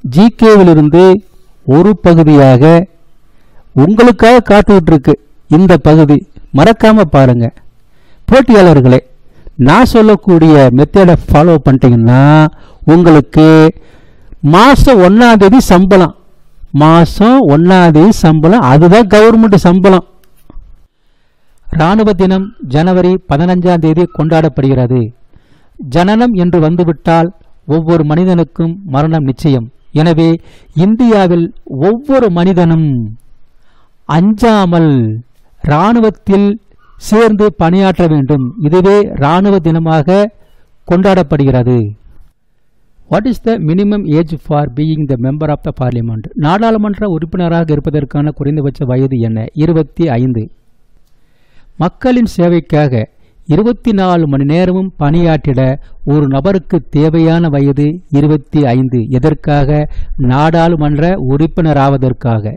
ஜிகேவிலிருந்து ஒரு பகுதியாக உங்களுக்காக காத்துக்கிட்டு இருக்கு. இந்த பகுதி மறக்காம பாருங்க. போட்டியாளர்களே, நான் சொல்லக்கூடிய மெத்தடை ஃபாலோ பண்ணிட்டீங்கன்னா உங்களுக்கு மாதம் 1ஆம் தேதி சம்பளம், மாதம் 1ஆம் தேதி சம்பளம், அதுதான் கவர்மெண்ட் சம்பளம். இராணுவ தினம் ஜனவரி 15ஆம் தேதி கொண்டாடப்படுகிறது. ஜனனம் என்று வந்துவிட்டால் ஒவ்வொரு மனிதனுக்கும் மரணம் நிச்சயம். எனவே இந்தியாவில் ஒவ்வொரு மனிதனும் அஞ்சாமல் இராணுவத்தில் சேர்ந்து பணியாற்ற வேண்டும். இதுவே இராணுவ தினமாக கொண்டாடப்படுகிறது. What is the minimum age for being the member of the parliament? நாடாளுமன்ற உறுப்பினராக இருப்பதற்கான குறைந்தபட்ச வயது என்ன? 25. மக்களின் சேவைக்காக 24 மணி நேரமும் பணியாற்றிட ஒரு நபருக்கு தேவையான வயது 25. எதற்காக? நாடாளுமன்ற உறுப்பினராவதற்காக.